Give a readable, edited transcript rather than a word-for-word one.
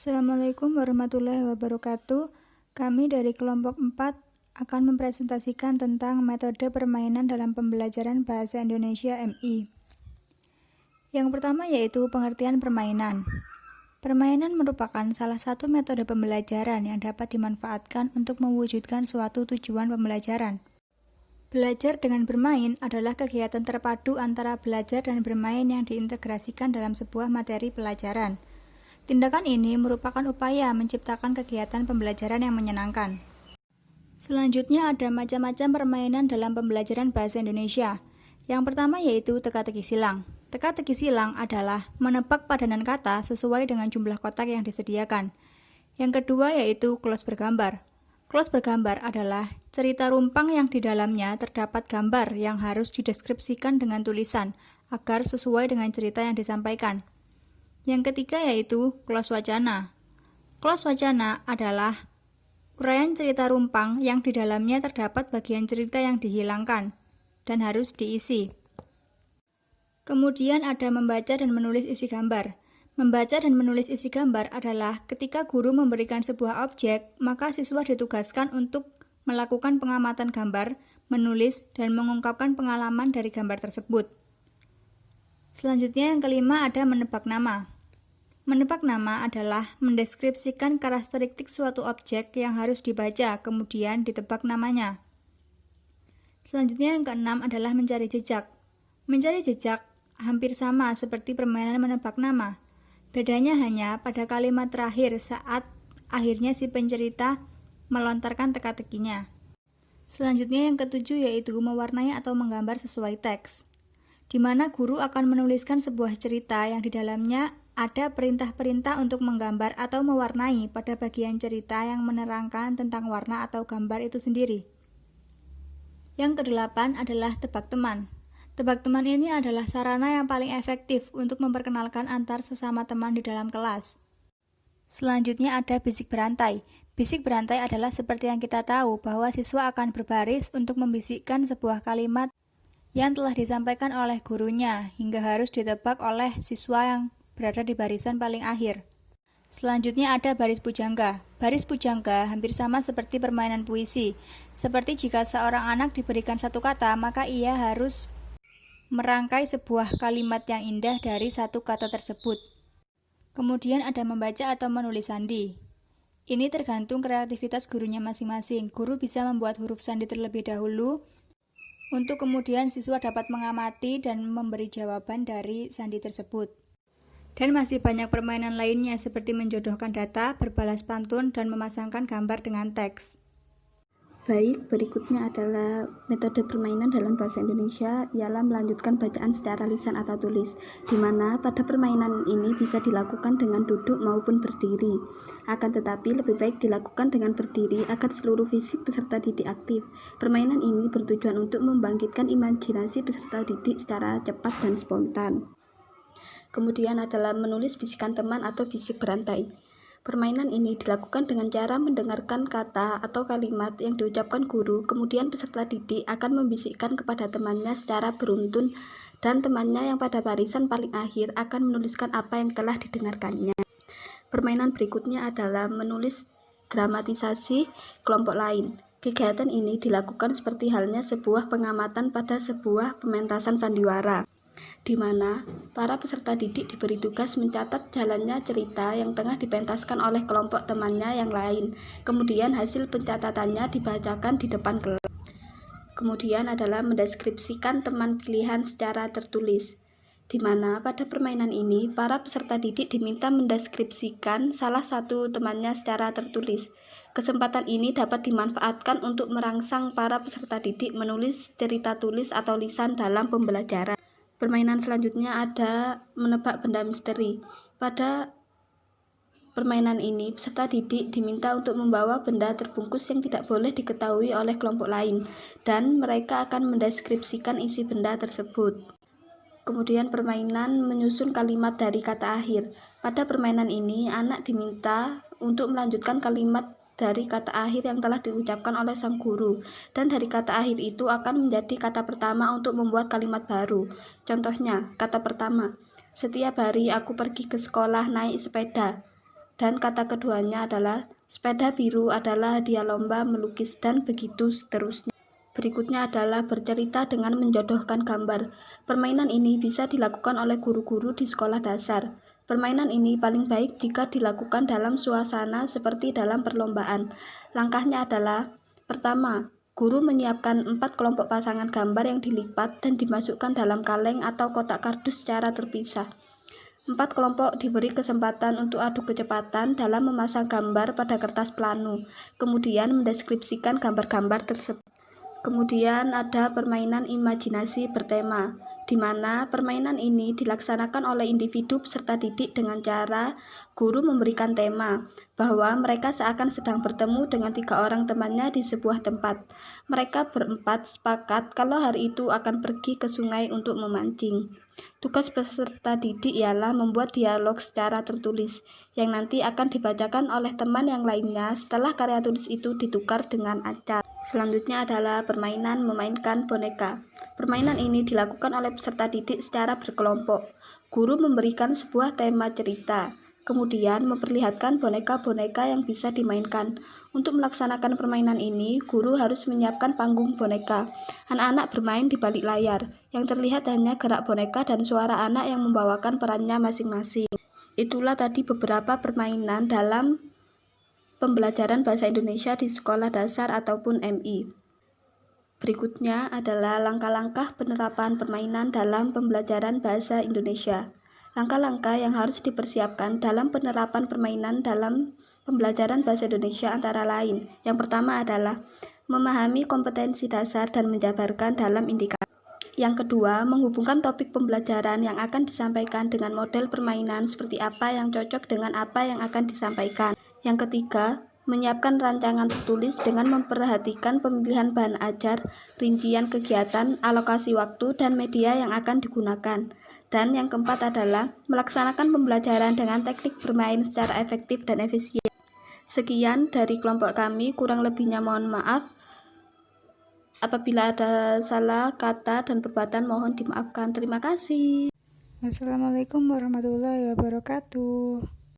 Assalamualaikum warahmatullahi wabarakatuh. Kami dari kelompok 4 akan mempresentasikan tentang metode permainan dalam pembelajaran Bahasa Indonesia MI. Yang pertama yaitu pengertian permainan. Permainan merupakan salah satu metode pembelajaran yang dapat dimanfaatkan untuk mewujudkan suatu tujuan pembelajaran. Belajar dengan bermain adalah kegiatan terpadu antara belajar dan bermain yang diintegrasikan dalam sebuah materi pelajaran. Tindakan ini merupakan upaya menciptakan kegiatan pembelajaran yang menyenangkan. Selanjutnya ada macam-macam permainan dalam pembelajaran Bahasa Indonesia. Yang pertama yaitu teka-teki silang. Teka-teki silang adalah menebak padanan kata sesuai dengan jumlah kotak yang disediakan. Yang kedua yaitu close bergambar. Close bergambar adalah cerita rumpang yang di dalamnya terdapat gambar yang harus dideskripsikan dengan tulisan agar sesuai dengan cerita yang disampaikan. Yang ketiga yaitu close wacana. Close wacana adalah uraian cerita rumpang yang di dalamnya terdapat bagian cerita yang dihilangkan dan harus diisi. Kemudian ada membaca dan menulis isi gambar. Membaca dan menulis isi gambar adalah ketika guru memberikan sebuah objek, maka siswa ditugaskan untuk melakukan pengamatan gambar, menulis, dan mengungkapkan pengalaman dari gambar tersebut. Selanjutnya yang kelima ada menebak nama. Menebak nama adalah mendeskripsikan karakteristik suatu objek yang harus dibaca, kemudian ditebak namanya. Selanjutnya yang keenam adalah mencari jejak. Mencari jejak hampir sama seperti permainan menebak nama. Bedanya hanya pada kalimat terakhir saat akhirnya si pencerita melontarkan teka-tekinya. Selanjutnya yang ketujuh yaitu mewarnai atau menggambar sesuai teks, di mana guru akan menuliskan sebuah cerita yang di dalamnya ada perintah-perintah untuk menggambar atau mewarnai pada bagian cerita yang menerangkan tentang warna atau gambar itu sendiri. Yang kedelapan adalah tebak teman. Tebak teman ini adalah sarana yang paling efektif untuk memperkenalkan antar sesama teman di dalam kelas. Selanjutnya ada bisik berantai. Bisik berantai adalah seperti yang kita tahu bahwa siswa akan berbaris untuk membisikkan sebuah kalimat yang telah disampaikan oleh gurunya hingga harus ditebak oleh siswa yang berada di barisan paling akhir. Selanjutnya ada baris pujangga. Baris pujangga hampir sama seperti permainan puisi. Seperti jika seorang anak diberikan satu kata, maka ia harus merangkai sebuah kalimat yang indah dari satu kata tersebut. Kemudian ada membaca atau menulis sandi. Ini tergantung kreativitas gurunya masing-masing. Guru bisa membuat huruf sandi terlebih dahulu, untuk kemudian siswa dapat mengamati dan memberi jawaban dari sandi tersebut. Dan masih banyak permainan lainnya seperti menjodohkan data, berbalas pantun, dan memasangkan gambar dengan teks. Baik, berikutnya adalah metode permainan dalam bahasa Indonesia ialah melanjutkan bacaan secara lisan atau tulis, di mana pada permainan ini bisa dilakukan dengan duduk maupun berdiri. Akan tetapi lebih baik dilakukan dengan berdiri agar seluruh fisik peserta didik aktif. Permainan ini bertujuan untuk membangkitkan imajinasi peserta didik secara cepat dan spontan. Kemudian adalah menulis bisikan teman atau bisik berantai. Permainan ini dilakukan dengan cara mendengarkan kata atau kalimat yang diucapkan guru, kemudian peserta didik akan membisikkan kepada temannya secara beruntun dan temannya yang pada barisan paling akhir akan menuliskan apa yang telah didengarkannya. Permainan berikutnya adalah menulis dramatisasi kelompok lain. Kegiatan ini dilakukan seperti halnya sebuah pengamatan pada sebuah pementasan sandiwara, di mana para peserta didik diberi tugas mencatat jalannya cerita yang tengah dipentaskan oleh kelompok temannya yang lain. Kemudian hasil pencatatannya dibacakan di depan kelas. Kemudian adalah mendeskripsikan teman pilihan secara tertulis, di mana pada permainan ini para peserta didik diminta mendeskripsikan salah satu temannya secara tertulis. Kesempatan ini dapat dimanfaatkan untuk merangsang para peserta didik menulis cerita tulis atau lisan dalam pembelajaran. Permainan selanjutnya ada menebak benda misteri. Pada permainan ini, peserta didik diminta untuk membawa benda terbungkus yang tidak boleh diketahui oleh kelompok lain, dan mereka akan mendeskripsikan isi benda tersebut. Kemudian permainan menyusun kalimat dari kata akhir. Pada permainan ini, anak diminta untuk melanjutkan kalimat dari kata akhir yang telah diucapkan oleh sang guru, dan dari kata akhir itu akan menjadi kata pertama untuk membuat kalimat baru. Contohnya, kata pertama, setiap hari aku pergi ke sekolah naik sepeda. Dan kata keduanya adalah sepeda biru adalah hadiah lomba melukis, dan begitu seterusnya. Berikutnya adalah bercerita dengan menjodohkan gambar. Permainan ini bisa dilakukan oleh guru-guru di sekolah dasar. Permainan ini paling baik jika dilakukan dalam suasana seperti dalam perlombaan. Langkahnya adalah: pertama, guru menyiapkan 4 kelompok pasangan gambar yang dilipat dan dimasukkan dalam kaleng atau kotak kardus secara terpisah. 4 kelompok diberi kesempatan untuk adu kecepatan dalam memasang gambar pada kertas planu, kemudian mendeskripsikan gambar-gambar tersebut. Kemudian ada permainan imajinasi bertema, di mana permainan ini dilaksanakan oleh individu peserta didik dengan cara guru memberikan tema, bahwa mereka seakan sedang bertemu dengan 3 orang temannya di sebuah tempat. Mereka berempat sepakat kalau hari itu akan pergi ke sungai untuk memancing. Tugas peserta didik ialah membuat dialog secara tertulis, yang nanti akan dibacakan oleh teman yang lainnya setelah karya tulis itu ditukar dengan acak. Selanjutnya adalah permainan memainkan boneka. Permainan ini dilakukan oleh peserta didik secara berkelompok. Guru memberikan sebuah tema cerita, kemudian memperlihatkan boneka-boneka yang bisa dimainkan. Untuk melaksanakan permainan ini, guru harus menyiapkan panggung boneka. Anak-anak bermain di balik layar, yang terlihat hanya gerak boneka dan suara anak yang membawakan perannya masing-masing. Itulah tadi beberapa permainan dalam pembelajaran bahasa Indonesia di sekolah dasar ataupun MI. Berikutnya adalah langkah-langkah penerapan permainan dalam pembelajaran bahasa Indonesia. Langkah-langkah yang harus dipersiapkan dalam penerapan permainan dalam pembelajaran bahasa Indonesia antara lain. Yang pertama adalah memahami kompetensi dasar dan menjabarkan dalam indikator. Yang kedua, menghubungkan topik pembelajaran yang akan disampaikan dengan model permainan seperti apa yang cocok dengan apa yang akan disampaikan. Yang ketiga, menyiapkan rancangan tertulis dengan memperhatikan pemilihan bahan ajar, rincian kegiatan, alokasi waktu, dan media yang akan digunakan. Dan yang keempat adalah melaksanakan pembelajaran dengan teknik bermain secara efektif dan efisien. Sekian dari kelompok kami, kurang lebihnya mohon maaf. Apabila ada salah kata dan perbuatan mohon dimaafkan. Terima kasih. Wassalamualaikum warahmatullahi wabarakatuh.